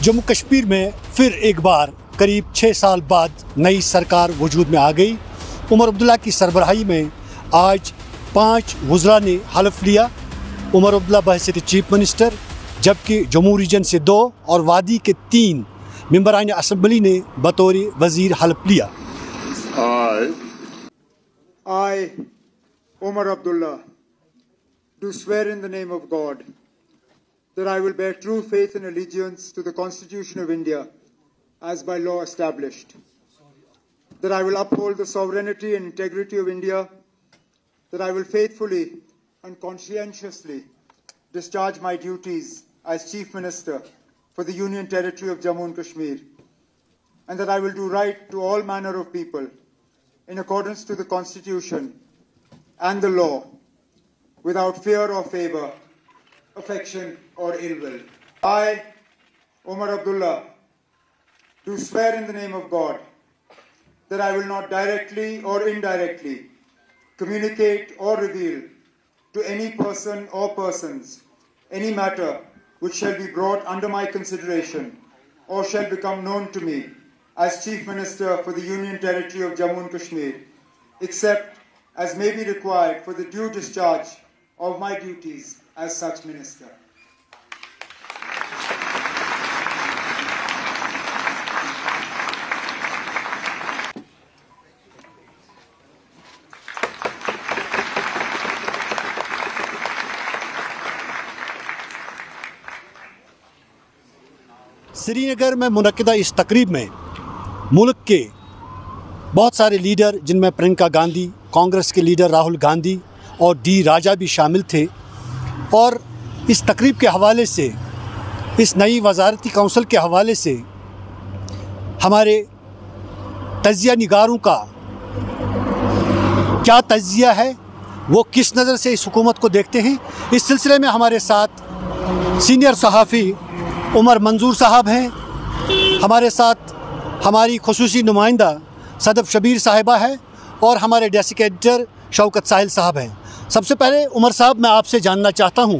जम्मू कश्मीर में फिर एक बार करीब 6 साल बाद नई सरकार वजूद में आ गई। उमर अब्दुल्ला की सरबराही में आज 5 वज़रा ने हल्फ लिया। उमर अब्दुल्ला बहैसियत चीफ मिनिस्टर, जबकि जम्मू रीजन से 2 और वादी के 3 मेंबरान असम्बली ने बतौर वज़ीर हल्फ लिया। I, Umar Abdullah, do swear in the name of God that I will bear true faith and allegiance to the Constitution of India as by law established, that I will uphold the sovereignty and integrity of India, that I will faithfully and conscientiously discharge my duties as Chief Minister for the Union Territory of Jammu and Kashmir, and that I will do right to all manner of people in accordance to the Constitution and the law, without fear or favor, affection or ill will. I, Umar Abdullah, do swear in the name of God that I will not directly or indirectly communicate or reveal to any person or persons any matter which shall be brought under my consideration or shall become known to me as Chief Minister for the Union Territory of Jammu and Kashmir, except as may be required for the due discharge of my duties as such Minister. Srinagar में मुनक्किदा इस तकरीब में मुल्क के बहुत सारे leader, जिनमें प्रियंका गांधी, कांग्रेस के लीडर राहुल गांधी और डी राजा भी शामिल थे। और इस तकरीब के हवाले से, इस नई वज़ारती काउंसिल के हवाले से हमारे तजिया निगारों का क्या तजिया है, वो किस नज़र से इस हुकूमत को देखते हैं, इस सिलसिले में हमारे साथ सीनियर सहाफ़ी उमर मंजूर साहब हैं। हमारे साथ हमारी खुसूसी नुमाइंदा सदब शबीर साहिबा है और हमारे डेस्क एडिटर शौकत साहिल साहब हैं। सबसे पहले उमर साहब, मैं आपसे जानना चाहता हूं,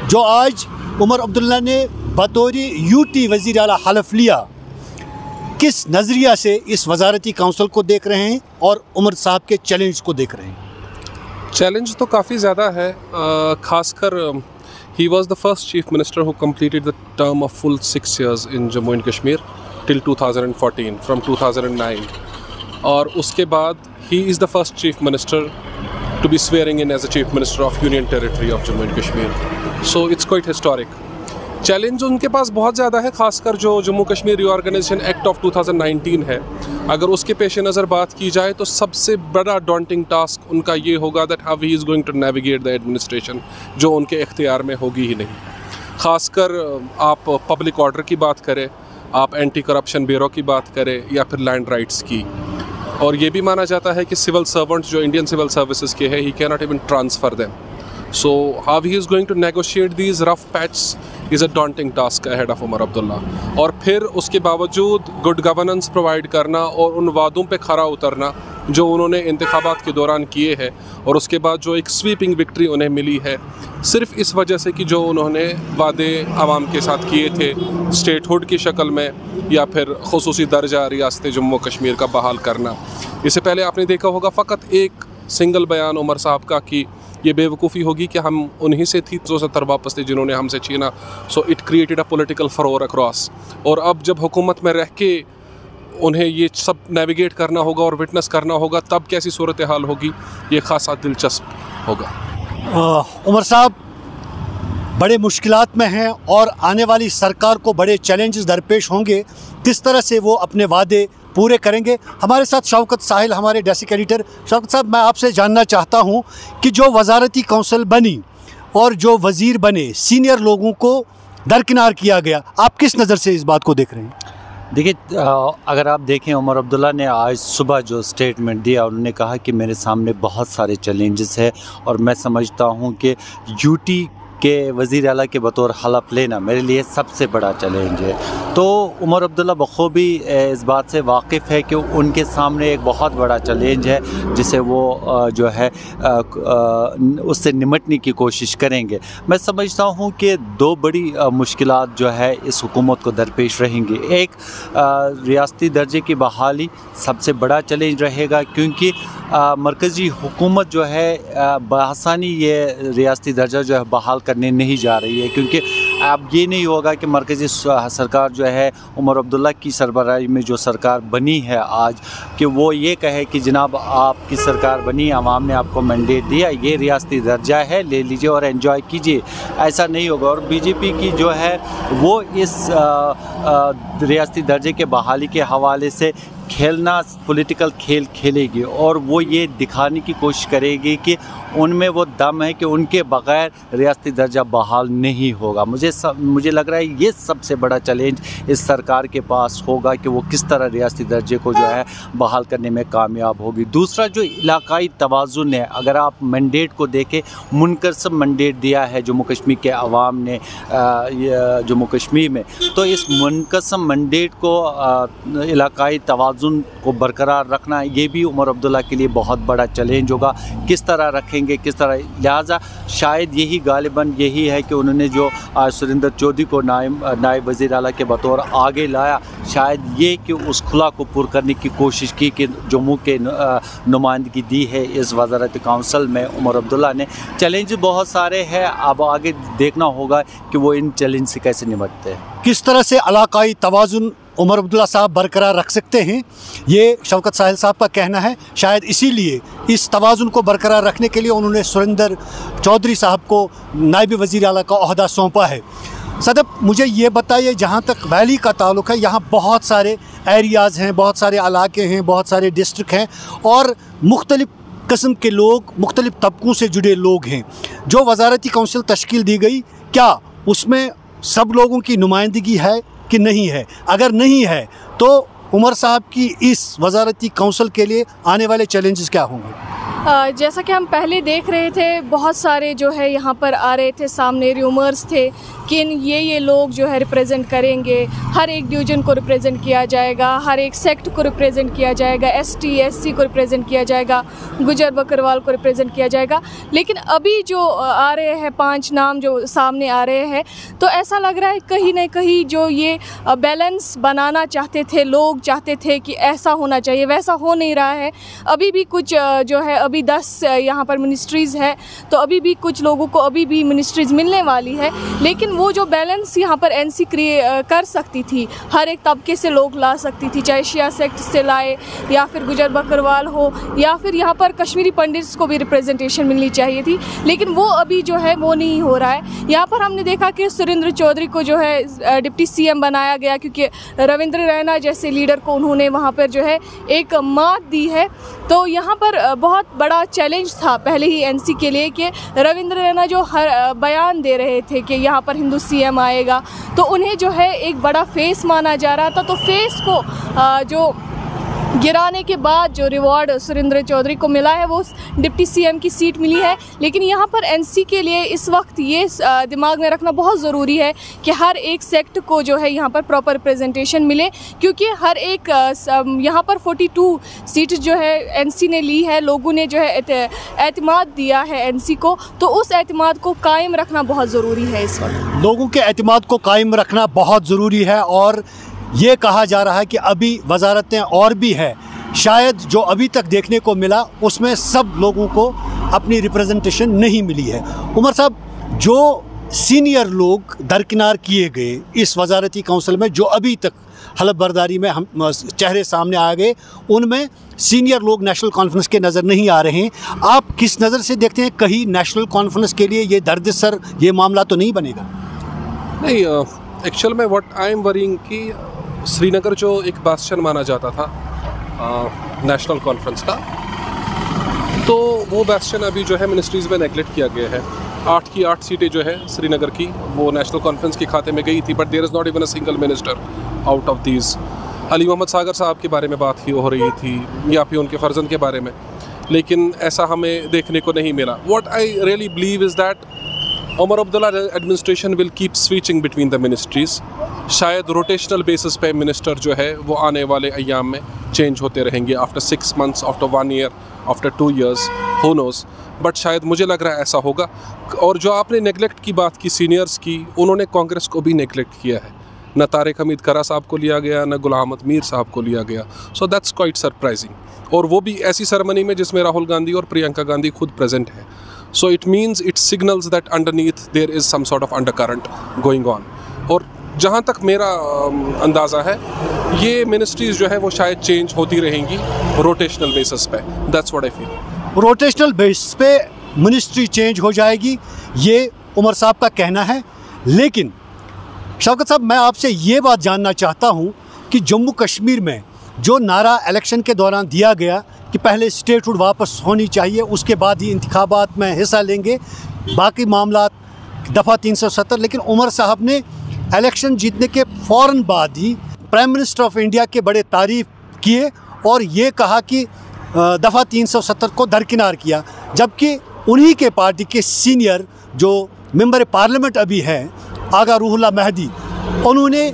जो आज उमर अब्दुल्ला ने बतौर यूटी वज़ीर आला हल्फ लिया, किस नज़रिया से इस वज़ारती काउंसिल को देख रहे हैं और उमर साहब के चैलेंज को देख रहे हैं? चैलेंज तो काफ़ी ज़्यादा है, ख़ासकर he was the first chief minister who completed the term of full 6 years in Jammu and Kashmir till 2014 from 2009, और उसके बाद he is the first chief minister to be swearing in as a chief minister of Union Territory of Jammu and Kashmir, so it's quite historic. Challenge उनके पास बहुत ज़्यादा है, ख़ासकर जो Jammu Kashmir reorganisation act of 2019 है, अगर उसके पेश नज़र बात की जाए तो सबसे बड़ा डॉन्टिंग टास्क उनका ये होगा that how he is going to navigate the administration, जो उनके इख्तियार में होगी ही नहीं। ख़ासकर आप पब्लिक ऑर्डर की बात करें, आप एंटी करप्शन ब्यूरो की बात करें, या फिर लैंड राइट्स की, और ये भी माना जाता है कि सिविल सर्वेंट्स जो इंडियन सिविल सर्विसेज के हैं, he can not even transfer them. So how he is going to negotiate these rough patches is a daunting task ahead of Umar Abdullah. और फिर उसके बावजूद गुड गवर्नेंस प्रोवाइड करना और उन वादों पे खरा उतरना जो उन्होंने इंतखाबात के दौरान किए हैं, और उसके बाद जो एक स्वीपिंग विक्ट्री उन्हें मिली है सिर्फ इस वजह से कि जो उन्होंने वादे आवाम के साथ किए थे स्टेटहुड की शक्ल में, या फिर खुसूसी दर्जा रियासत जम्मू कश्मीर का बहाल करना। इससे पहले आपने देखा होगा फ़कत एक सिंगल बयान उमर साहब का कि ये बेवकूफ़ी होगी कि हम उन्हीं से थी 270 वापस थे जिन्होंने हमसे छीना, so it created a political furore across. और अब जब हुकूमत में रह के उन्हें ये सब नेविगेट करना होगा और विटनेस करना होगा, तब कैसी सूरत हाल होगी, ये खासा दिलचस्प होगा। उमर साहब बड़े मुश्किलात में हैं और आने वाली सरकार को बड़े चैलेंजेस दरपेश होंगे, किस तरह से वो अपने वादे पूरे करेंगे। हमारे साथ शौकत साहिल, हमारे डेस्क एडिटर। शौकत साहब, मैं आपसे जानना चाहता हूं कि जो वज़ारती काउंसिल बनी और जो वज़ीर बने, सीनियर लोगों को दरकिनार किया गया, आप किस नज़र से इस बात को देख रहे हैं? देखिए, अगर आप देखें, उमर अब्दुल्ला ने आज सुबह जो स्टेटमेंट दिया, उन्होंने कहा कि मेरे सामने बहुत सारे चैलेंजेस हैं और मैं समझता हूं कि यूटी के वज़ीर आला के बतौर हलफ लेना मेरे लिए सबसे बड़ा चैलेंज है। तो उमर अब्दुल्ला बखूबी इस बात से वाकिफ़ है कि उनके सामने एक बहुत बड़ा चैलेंज है जिसे वो जो है उससे निमटने की कोशिश करेंगे। मैं समझता हूँ कि दो बड़ी मुश्किलात जो है इस हुकूमत को दरपेश रहेंगी। एक रियासती दर्जे की बहाली सबसे बड़ा चैलेंज रहेगा, क्योंकि मरकज़ी हुकूमत जो है बआसानी ये रियासती दर्जा जो है बहाल करने नहीं जा रही है, क्योंकि अब ये नहीं होगा कि मरकज़ी सरकार जो है उमर अब्दुल्ला की सरबराही में जो सरकार बनी है आज, कि वो ये कहे कि जनाब आपकी सरकार बनी, आवाम ने आपको मैंडेट दिया, ये रियासती दर्जा है, ले लीजिए और एंजॉय कीजिए। ऐसा नहीं होगा। और बीजेपी की जो है वो इस रियासती दर्जे के बहाली के हवाले से खेलना पॉलिटिकल खेल खेलेगी और वो ये दिखाने की कोशिश करेगी कि उनमें वो दम है कि उनके बग़ैर रियासती दर्जा बहाल नहीं होगा। मुझे लग रहा है ये सबसे बड़ा चैलेंज इस सरकार के पास होगा कि वो किस तरह रियासती दर्जे को जो है बहाल करने में कामयाब होगी। दूसरा जो इलाकाई तवाज़ुन है, अगर आप मैंडेट को देखें, मुनक़सम मैंडेट दिया है जम्मू कश्मीर के अवाम ने जम्मू कश्मीर में, तो इस मुनक़सम मैंडेट को इलाकाई तवाज़ुन को बरकरार रखना ये भी उमर अब्दुल्ला के लिए बहुत बड़ा चैलेंज होगा। किस तरह रखेंगे, किस तरह, लिहाजा शायद यही गालिबन यही है कि उन्होंने जो सुरेंद्र चौधरी को नायब वज़ीर आला के बतौर आगे लाया, शायद ये कि उस खुला को पुर करने की कोशिश की कि जम्मू के नुमाइंदगी दी है इस वज़ारत काउंसिल में उमर अब्दुल्ला ने। चैलेंज बहुत सारे हैं, अब आगे देखना होगा कि वो इन चैलेंज से कैसे निपटते हैं। किस तरह से इलाकाई तवाज़ुन उमर अब्दुल्ला साहब बरकरार रख सकते हैं, ये शौकत साहिल साहब का कहना है। शायद इसीलिए इस तवाज़ुन को बरकरार रखने के लिए उन्होंने सुरेंद्र चौधरी साहब को नायब वज़ीर आला का ओहदा सौंपा है। सदब, मुझे ये बताइए, जहाँ तक वैली का ताल्लुक़ है, यहाँ बहुत सारे एरियाज़ हैं, बहुत सारे इलाके हैं, बहुत सारे डिस्ट्रिक्ट हैं और मुख्तलिफ़ किस्म के लोग, मुख्तलिफ़ तबकों से जुड़े लोग हैं। जो वज़ारती काउंसिल तश्कील दी गई, क्या उसमें सब लोगों की नुमाइंदगी है कि नहीं है? अगर नहीं है तो उमर साहब की इस वज़ारती काउंसिल के लिए आने वाले चैलेंजेस क्या होंगे? जैसा कि हम पहले देख रहे थे, बहुत सारे जो है यहाँ पर आ रहे थे, सामने रूमर्स थे कि ये लोग जो है रिप्रेजेंट करेंगे, हर एक डिवीज़न को रिप्रेजेंट किया जाएगा, हर एक सेक्ट को रिप्रेजेंट किया जाएगा, ST SC को रिप्रेजेंट किया जाएगा, गुजर बकरवाल को रिप्रेजेंट किया जाएगा। लेकिन अभी जो आ रहे हैं 5 नाम जो सामने आ रहे हैं, तो ऐसा लग रहा है कहीं ना कहीं जो ये बैलेंस बनाना चाहते थे, लोग चाहते थे कि ऐसा होना चाहिए, वैसा हो नहीं रहा है। अभी भी कुछ जो है, अभी 10 यहाँ पर मिनिस्ट्रीज़ है, तो अभी भी कुछ लोगों को अभी भी मिनिस्ट्रीज़ मिलने वाली है। लेकिन वो जो बैलेंस यहाँ पर NC कर सकती थी, हर एक तबके से लोग ला सकती थी, चाहे शिया सेक्ट से लाए या फिर गुजर बकरवाल हो, या फिर यहाँ पर कश्मीरी पंडित्स को भी रिप्रेजेंटेशन मिलनी चाहिए थी, लेकिन वो अभी जो है वो नहीं हो रहा है। यहाँ पर हमने देखा कि सुरेंद्र चौधरी को जो है डिप्टी CM बनाया गया, क्योंकि रविंद्र रैना जैसे लीडर को उन्होंने वहाँ पर जो है एक मात दी है। तो यहाँ पर बहुत बड़ा चैलेंज था पहले ही NC के लिए कि रविंद्र रैना जो हर बयान दे रहे थे कि यहाँ पर हिंदू CM आएगा, तो उन्हें जो है एक बड़ा फेस माना जा रहा था। तो फेस को जो गिराने के बाद जो रिवॉर्ड सुरेंद्र चौधरी को मिला है वो डिप्टी CM की सीट मिली है। लेकिन यहाँ पर NC के लिए इस वक्त ये दिमाग में रखना बहुत ज़रूरी है कि हर एक सेक्ट को जो है यहाँ पर प्रॉपर रिप्रेजेंटेशन मिले, क्योंकि हर एक यहाँ पर 42 सीट जो है NC ने ली है, लोगों ने जो है एतमाद दिया है NC को, तो उस एतमाद को कायम रखना बहुत ज़रूरी है। इस वक्त लोगों के एतमाद को कायम रखना बहुत ज़रूरी है और ये कहा जा रहा है कि अभी वज़ारतें और भी है, शायद जो अभी तक देखने को मिला उसमें सब लोगों को अपनी रिप्रेजेंटेशन नहीं मिली है। उमर साहब, जो सीनियर लोग दरकिनार किए गए इस वज़ारती काउंसिल में, जो अभी तक हलफ बर्दारी में हम चेहरे सामने आ गए, उनमें सीनियर लोग नेशनल कॉन्फ्रेंस के नज़र नहीं आ रहे हैं। आप किस नज़र से देखते हैं, कहीं नेशनल कॉन्फ्रेंस के लिए ये दर्द-सर ये मामला तो नहीं बनेगा? नहीं, एक्चुअल में व्हाट आई एम वरीइंग कि श्रीनगर जो एक बास्शन माना जाता था नेशनल कॉन्फ्रेंस का, तो वो बास्शन अभी जो है मिनिस्ट्रीज़ में नेगलेक्ट किया गया है। 8 की 8 सीटें जो है श्रीनगर की वो नेशनल कॉन्फ्रेंस के खाते में गई थी, but there is not even a single minister out of these. Ali Mohammed Sagar साहब के बारे में बात ही हो रही थी या फिर उनके फर्जंद के बारे में, लेकिन ऐसा हमें देखने को नहीं मिला। What I really believe is that Omar Abdullah administration will keep switching between the ministries. शायद रोटेशनल बेसिस पे मिनिस्टर जो है वो आने वाले अयाम में चेंज होते रहेंगे, after 6 months, after 1 year, after 2 years, who nose. But शायद मुझे लग रहा है ऐसा होगा। और जो आपने नेगलेक्ट की बात की सीनियर्स की, उन्होंने कांग्रेस को भी नेगलेक्ट किया है। न तारिक हमीद खरा साहब को लिया गया, न गुलाम अहमद मीर साहब को लिया गया। So that's quite surprising. और वो भी ऐसी सेरेमनी में जिसमें राहुल गांधी और प्रियंका गांधी खुद प्रेजेंट है। So it means it signals that underneath there is some sort of undercurrent going on. और जहाँ तक मेरा अंदाज़ा है, ये मिनिस्ट्रीज़ जो है वो शायद चेंज होती रहेंगी रोटेशनल बेसिस पे। That's what I feel. Rotational basis पे मिनिस्ट्री चेंज हो जाएगी, ये उमर साहब का कहना है। लेकिन शौकत साहब, मैं आपसे ये बात जानना चाहता हूँ कि जम्मू कश्मीर में जो नारा इलेक्शन के दौरान दिया गया कि पहले स्टेटहुड वापस होनी चाहिए, उसके बाद ही इंतखाबात में हिस्सा लेंगे, बाकी मामला दफ़ा 370, लेकिन उमर साहब ने इलेक्शन जीतने के फ़ौरन बाद ही प्राइम मिनिस्टर ऑफ इंडिया के बड़े तारीफ़ किए और ये कहा कि दफ़ा 370 को दरकिनार किया, जबकि उन्हीं के पार्टी के सीनियर जो मेंबर पार्लियामेंट अभी हैं, आगा रूहुल्लाह मेहदी, उन्होंने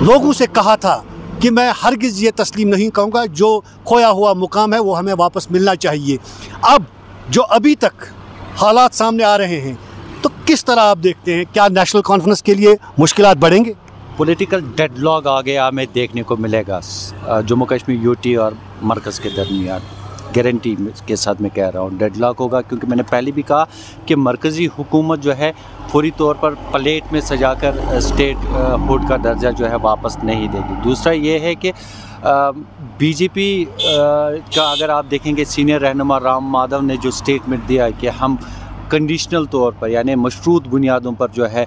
लोगों से कहा था कि मैं हरगिज़ ये तस्लीम नहीं कहूँगा, जो खोया हुआ मुकाम है वो हमें वापस मिलना चाहिए। अब जो अभी तक हालात सामने आ रहे हैं, तो किस तरह आप देखते हैं, क्या नेशनल कॉन्फ्रेंस के लिए मुश्किलात बढ़ेंगे? पॉलिटिकल डेडलॉक आगे हमें देखने को मिलेगा जम्मू कश्मीर यूटी और मरकज़ के दरमियान। गारंटी के साथ मैं कह रहा हूँ डेडलॉक होगा, क्योंकि मैंने पहले भी कहा कि मरकज़ी हुकूमत जो है फौरी तौर पर प्लेट में सजाकर स्टेट हुड का दर्जा जो है वापस नहीं देगी। दूसरा ये है कि बीजेपी का अगर आप देखेंगे, सीनियर रहनुमा राम माधव ने जो स्टेटमेंट दिया है कि हम कंडीशनल तौर पर यानी मशरूत बुनियादों पर जो है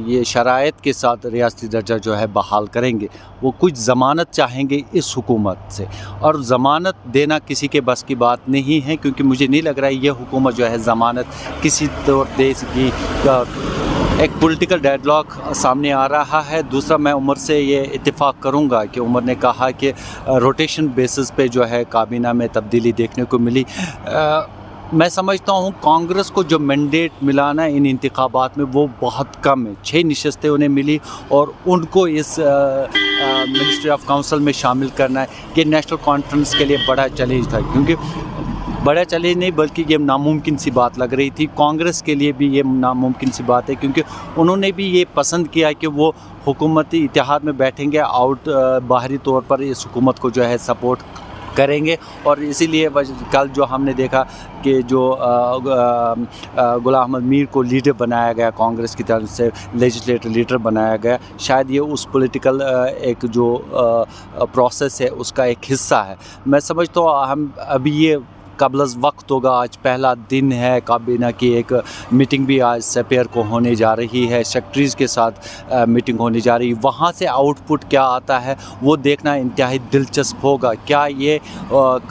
ये शराइत के साथ रियासती दर्जा जो है बहाल करेंगे। वो कुछ ज़मानत चाहेंगे इस हुकूमत से, और ज़मानत देना किसी के बस की बात नहीं है, क्योंकि मुझे नहीं लग रहा है ये हुकूमत जो है ज़मानत किसी तौर देश की। एक पॉलिटिकल डेडलॉक सामने आ रहा है। दूसरा, मैं उमर से ये इत्तेफाक करूंगा कि उमर ने कहा कि रोटेशन बेसिस पे जो है काबीना में तब्दीली देखने को मिली। मैं समझता हूँ कांग्रेस को जो मैंडेट मिला ना इन इंतखाबात में वो बहुत कम है। 6 नशस्तें उन्हें मिली और उनको इस मिनिस्ट्री ऑफ काउंसिल में शामिल करना है, ये नेशनल कॉन्फ्रेंस के लिए बड़ा चैलेंज था। क्योंकि बड़ा चैलेंज नहीं बल्कि ये नामुमकिन सी बात लग रही थी। कांग्रेस के लिए भी ये नामुमकिन सी बात है, क्योंकि उन्होंने भी ये पसंद किया कि वो हुकूमती इत्तेहाद में बैठेंगे, बाहरी तौर पर इस हुकूमत को जो है सपोर्ट करेंगे। और इसीलिए कल जो हमने देखा कि जो गुलाम अहमद मीर को लीडर बनाया गया, कांग्रेस की तरफ से लेजिस्लेटिव लीडर बनाया गया, शायद ये उस पॉलिटिकल एक जो प्रोसेस है उसका एक हिस्सा है। मैं समझता हूँ हम अभी ये कबलज़ वक्त होगा, आज पहला दिन है, काबीना की एक मीटिंग भी आज सपेयर को होने जा रही है, सेक्रेटरीज़ के साथ मीटिंग होने जा रही है। वहाँ से आउटपुट क्या आता है वो देखना इंतहाई दिलचस्प होगा। क्या ये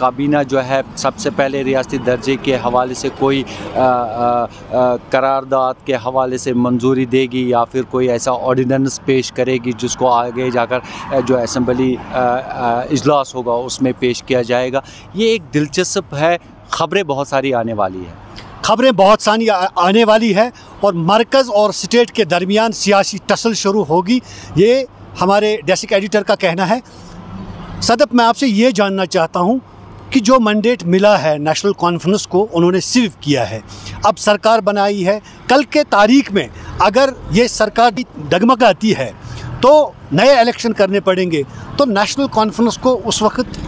काबीना जो है सबसे पहले रियासती दर्जे के हवाले से कोई करारदाद के हवाले से मंजूरी देगी, या फिर कोई ऐसा ऑर्डिनेंस पेश करेगी जिसको आगे जाकर जो असम्बली इजलास होगा उसमें पेश किया जाएगा। ये एक दिलचस्प है। खबरें बहुत सारी आने वाली है, खबरें बहुत सारी आने वाली है और मरकज़ और स्टेट के दरमियान सियासी टसल शुरू होगी, ये हमारे डेस्क एडिटर का कहना है। सदप, मैं आपसे ये जानना चाहता हूँ कि जो मैंडेट मिला है नेशनल कॉन्फ्रेंस को, उन्होंने सिर्फ किया है, अब सरकार बनाई है, कल के तारीख में अगर ये सरकार डगमगाती है तो नए इलेक्शन करने पड़ेंगे, तो नेशनल कॉन्फ्रेंस को उस वक्त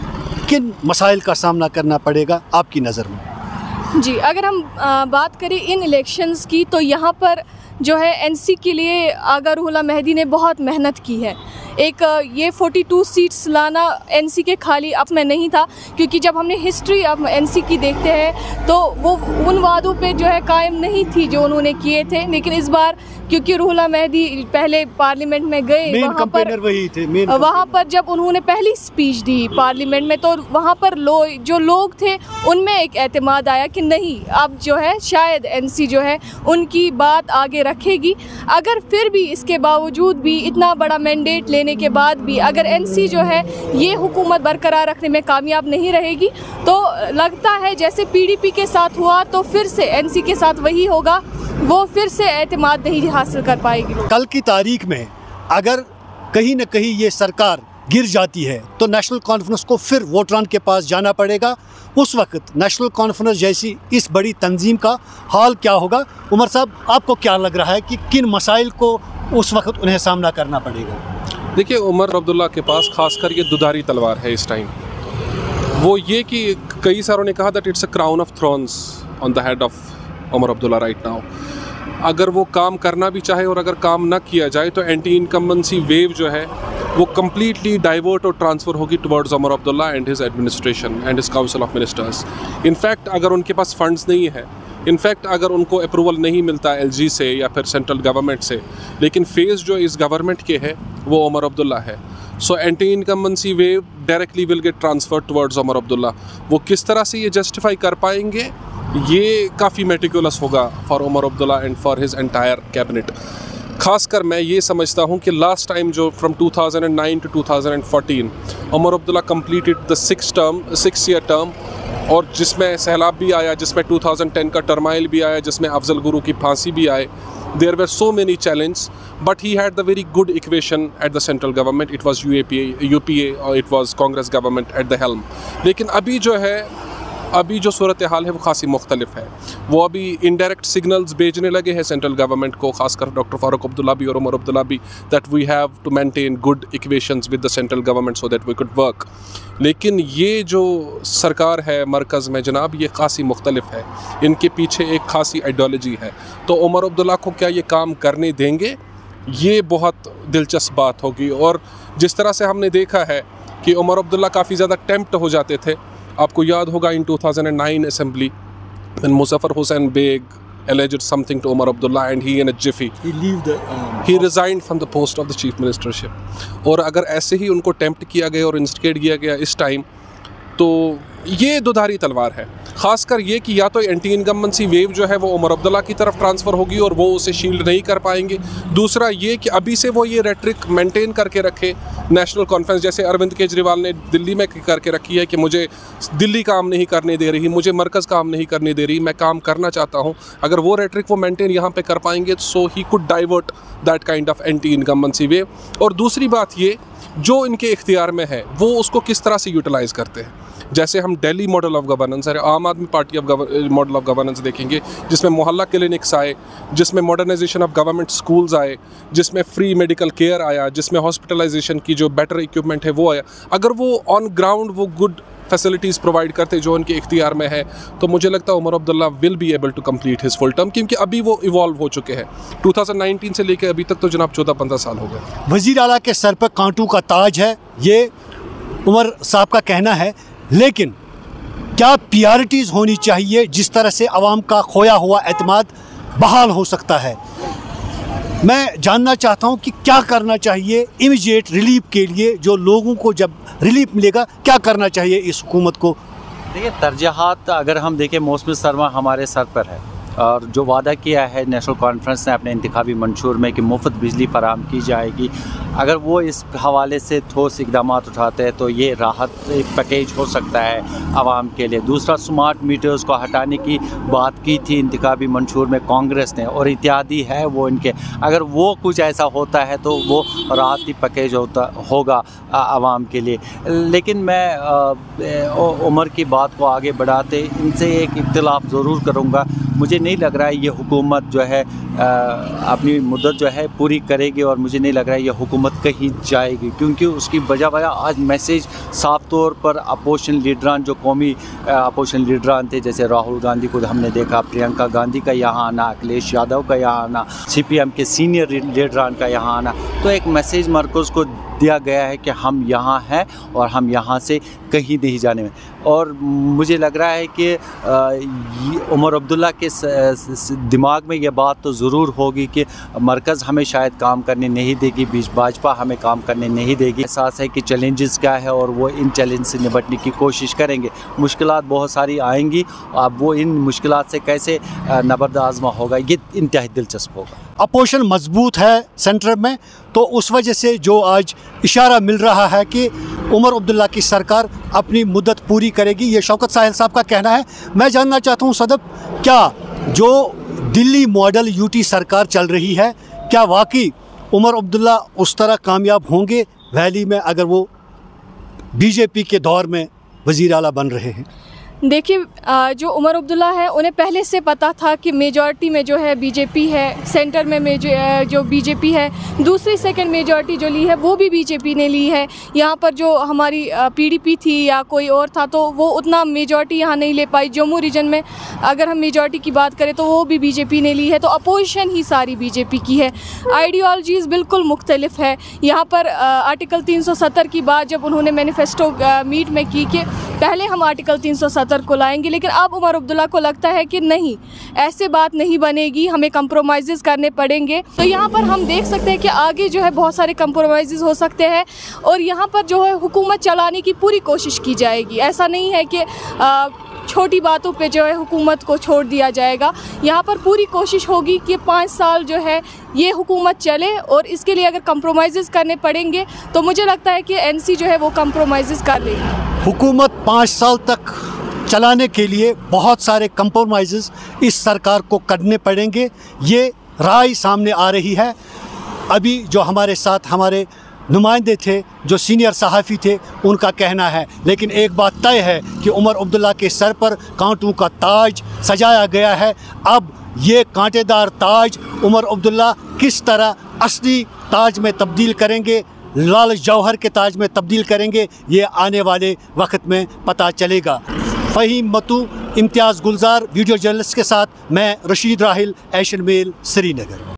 किन मसाइल का सामना करना पड़ेगा आपकी नज़र में? जी, अगर हम बात करें इन इलेक्शंस की, तो यहाँ पर जो है एनसी के लिए आगा रूहुल्लाह मेहदी ने बहुत मेहनत की है। एक ये 42 सीट्स लाना एनसी के खाली अब में नहीं था, क्योंकि जब हमने हिस्ट्री अब एनसी की देखते हैं तो वो उन वादों पे जो है कायम नहीं थी जो उन्होंने किए थे। लेकिन इस बार क्योंकि रूहुल्लाह मेहदी पहले पार्लियामेंट में गए, वहाँ पर जब उन्होंने पहली स्पीच दी पार्लियामेंट में, तो वहाँ पर जो लोग थे उनमें एक एतमाद आया कि नहीं, अब जो है शायद एनसी जो है उनकी बात आगे रखेगी। अगर फिर भी इसके बावजूद भी इतना बड़ा मैंडेट देने के बाद भी अगर एनसी जो है ये हुकूमत बरकरार रखने में कामयाब नहीं रहेगी तो लगता है जैसे पीडीपी के साथ हुआ तो फिर से एनसी के साथ वही होगा, वो फिर से एतमाद नहीं हासिल कर पाएगी। कल की तारीख में अगर कहीं न कहीं ये सरकार गिर जाती है तो नेशनल कॉन्फ्रेंस को फिर वोटरान के पास जाना पड़ेगा। उस वक्त नेशनल कॉन्फ्रेंस जैसी इस बड़ी तंजीम का हाल क्या होगा? उमर साहब, आपको क्या लग रहा है कि किन मसाइल को उस वक्त उन्हें सामना करना पड़ेगा? देखिए, उमर अब्दुल्ला के पास खासकर ये दुधारी तलवार है इस टाइम। वो ये कि कई सारों ने कहा that it's a crown of thrones on the head of Omar Abdullah right now. अगर वो काम करना भी चाहे और अगर काम ना किया जाए तो एंटी इनकम्बेंसी वेव जो है वो कम्प्लीटली डाइवर्ट और ट्रांसफ़र होगी towards Omar Abdullah and his administration and his council of ministers. In fact अगर उनके पास फंड्स नहीं है, इनफैक्ट अगर उनको अप्रूवल नहीं मिलता एलजी से या फिर सेंट्रल गवर्नमेंट से, लेकिन फेज़ जो इस गवर्नमेंट के है वो उमर अब्दुल्ला है। So anti incumbency wave directly will get transfer towards Omar Abdullah. वो किस तरह से ये जस्टिफाई कर पाएंगे ये काफ़ी मेटिकुलस होगा for Omar Abdullah and for his entire cabinet. खासकर मैं ये समझता हूँ कि लास्ट टाइम जो from 2009 to 2014 Omar Abdullah completed the 6 year term, और जिसमें सैलाब भी आया, जिसमें 2010 का टर्माइल भी आया, जिसमें अफजल गुरु की फांसी भी आए। There were so many challenges, but he had the very good equation at the central government. It was UPA or it was Congress government at the helm. लेकिन अभी जो सूरत हाल है वो खासी मुख्तलिफ है। वो अभी इनडायरेक्ट सिग्नल्स भेजने लगे हैं सेंट्रल गवर्नमेंट को, खासकर डॉक्टर फारूक अब्दुल्ला भी और उमर अब्दुल्ला भी, that we have to maintain good equations with the central government so that we could work. लेकिन ये जो सरकार है मरकज़ में जनाब, ये खासी मुख्तलिफ है, इनके पीछे एक खासी आइडियोलॉजी है। तो उमर अब्दुल्ला को क्या ये काम करने देंगे, ये बहुत दिलचस्प बात होगी। और जिस तरह से हमने देखा है कि उमर अब्दुल्ला काफ़ी ज़्यादा टेम्प्ट हो जाते थे। आपको याद होगा इन 2009 assembly when Muzaffar Hussain Beg alleged something to Umar Abdullah and he in a jiffy he resigned from the post of the chief ministership। और अगर ऐसे ही उनको टेम्प्ट किया गया और इंस्टिगेट किया गया इस टाइम, तो ये दुधारी तलवार है। ख़ासकर ये कि या तो एंटी इनकम्बेंसी वेव जो है वो उमर अब्दुल्ला की तरफ ट्रांसफ़र होगी और वो उसे शील्ड नहीं कर पाएंगे। दूसरा ये कि अभी से वो ये रेट्रिक मेंटेन करके रखे नेशनल कॉन्फ्रेंस, जैसे अरविंद केजरीवाल ने दिल्ली में करके रखी है कि मुझे दिल्ली काम नहीं करने दे रही, मुझे मरकज़ काम नहीं करने दे रही, मैं काम करना चाहता हूँ। अगर वो रेट्रिक वो मेंटेन यहाँ पे कर पाएंगे so he could divert that kind of anti incumbency wave. और दूसरी बात ये, जो इनके इख्तियार में है वो उसको किस तरह से यूटिलाइज़ करते हैं। जैसे हम दिल्ली मॉडल ऑफ गवर्नेंस है, आम आदमी party of model of governance देखेंगे, जिसमें मोहल्ला क्लिनिक्स आए, जिसमें मॉडर्नाइजेशन ऑफ गवर्नमेंट स्कूल्स आए, जिसमें फ्री मेडिकल केयर आया, जिसमें हॉस्पिटलाइजेशन की जो बेटर इक्विपमेंट है वो आया। अगर वो ऑन ग्राउंड वो गुड फैसिलिटीज़ प्रोवाइड करते जो उनके इख्तियार में है, तो मुझे लगता है Omar Abdullah will be able to complete his full term, क्योंकि अभी वो इवॉल्व हो चुके हैं। 2019 से लेकर अभी तक तो जनाब 14-15 साल हो गए। वज़ीर आला के सर पर कांटों का ताज है, ये उमर साहब का कहना है। लेकिन क्या प्रायोरिटीज़ होनी चाहिए जिस तरह से आवाम का खोया हुआ एतमाद बहाल हो सकता है? मैं जानना चाहता हूं कि क्या करना चाहिए इमीडिएट रिलीफ के लिए, जो लोगों को जब रिलीफ मिलेगा क्या करना चाहिए इस हुकूमत को? देखिए, तरजीहात अगर हम देखें, मौसमी सरमा हमारे सर पर है और जो वादा किया है नेशनल कॉन्फ्रेंस ने अपने इंतखाबी मंशूर में कि मुफ्त बिजली फराहम की जाएगी, अगर वो इस हवाले से ठोस इकदाम उठाते हैं तो ये राहत पैकेज हो सकता है आवाम के लिए। दूसरा, स्मार्ट मीटर्स को हटाने की बात की थी इंतखाबी मंशूर में कांग्रेस ने, और इत्यादि है वो इनके, अगर वो कुछ ऐसा होता है तो वो राहती पैकेज होगा आवाम के लिए। लेकिन मैं उमर की बात को आगे बढ़ाते इनसे एक इख्तिलाफ ज़रूर करूँगा। मुझे नहीं लग रहा है ये हुकूमत जो है अपनी मुद्दत जो है पूरी करेगी, और मुझे नहीं लग रहा है ये हुकूमत कहीं जाएगी, क्योंकि उसकी वजह आज मैसेज साफ तौर पर अपोजिशन लीडरान, जो कौमी अपोजिशन लीडरान थे, जैसे राहुल गांधी को हमने देखा, प्रियंका गांधी का यहाँ आना, अखिलेश यादव का यहाँ आना, CPM के सीनियर लीडरान का यहाँ आना, तो एक मैसेज मरकज़ को दिया गया है कि हम यहाँ हैं और हम यहाँ से कहीं नहीं जाने में। और मुझे लग रहा है कि उमर अब्दुल्ला के दिमाग में ये बात तो ज़रूर होगी कि मरकज़ हमें शायद काम करने नहीं देगी, बीच भाजपा हमें काम करने नहीं देगी। एहसास है कि चैलेंजेस क्या है और वो इन चैलेंज से निपटने की कोशिश करेंगे। मुश्किलात बहुत सारी आएंगी, अब वो इन मुश्किलात से कैसे नबर्द आज़मा होगा, ये इंतहाई दिलचस्प होगा। अपोजिशन मजबूत है सेंटर में, तो उस वजह से जो आज इशारा मिल रहा है कि उमर अब्दुल्ला की सरकार अपनी मुद्दत पूरी करेगी, ये शौकत साहिल साहब का कहना है। मैं जानना चाहता हूँ सदब, क्या जो दिल्ली मॉडल यूटी सरकार चल रही है, क्या वाकई उमर अब्दुल्ला उस तरह कामयाब होंगे वैली में अगर वो बीजेपी के दौर में वज़ीर आला बन रहे हैं? देखिए, जो उमर अब्दुल्ला है उन्हें पहले से पता था कि मेजॉरिटी में जो है बीजेपी है, सेंटर में जो बीजेपी है, दूसरी सेकंड मेजॉरिटी जो ली है वो भी बीजेपी ने ली है। यहाँ पर जो हमारी पीडीपी थी या कोई और था तो वो उतना मेजॉरिटी यहाँ नहीं ले पाई। जम्मू रीजन में अगर हम मेजॉरिटी की बात करें तो वो भी बीजेपी ने ली है, तो अपोजिशन ही सारी बीजेपी की है। आइडियोलॉजीज़ बिल्कुल मुख्तलिफ है। यहाँ पर आर्टिकल 370 की बात जब उन्होंने मैनिफेस्टो मीट में की कि पहले हम आर्टिकल 370 को लाएंगे, लेकिन अब उमर अब्दुल्ला को लगता है कि नहीं, ऐसे बात नहीं बनेगी, हमें कंप्रोमाइज़ करने पड़ेंगे। तो यहाँ पर हम देख सकते हैं कि आगे जो है बहुत सारे कंप्रोमाइज़ हो सकते हैं और यहाँ पर जो है हुकूमत चलाने की पूरी कोशिश की जाएगी। ऐसा नहीं है कि छोटी बातों पे जो है हुकूमत को छोड़ दिया जाएगा। यहाँ पर पूरी कोशिश होगी कि 5 साल जो है ये हुकूमत चले, और इसके लिए अगर कंप्रोमाइज़ करने पड़ेंगे तो मुझे लगता है कि एनसी जो है वो कंप्रोमाइज़ कर लेगी। हुकूमत 5 साल तक चलाने के लिए बहुत सारे कंप्रोमाइज़ इस सरकार को करने पड़ेंगे, ये राय सामने आ रही है। अभी जो हमारे साथ हमारे नुमाइंदे थे, जो सीनियर सहाफ़ी थे, उनका कहना है। लेकिन एक बात तय है कि उमर अब्दुल्ला के सर पर कांटों का ताज सजाया गया है। अब ये कांटेदार ताज उमर अब्दुल्ला किस तरह असली ताज में तब्दील करेंगे, लाल जौहर के ताज में तब्दील करेंगे, ये आने वाले वक्त में पता चलेगा। फ़हीम मतू, इम्तियाज़ गुलजार, वीडियो जर्नलिस्ट के साथ मैं रशीद राहिल, एशियन मेल, श्रीनगर।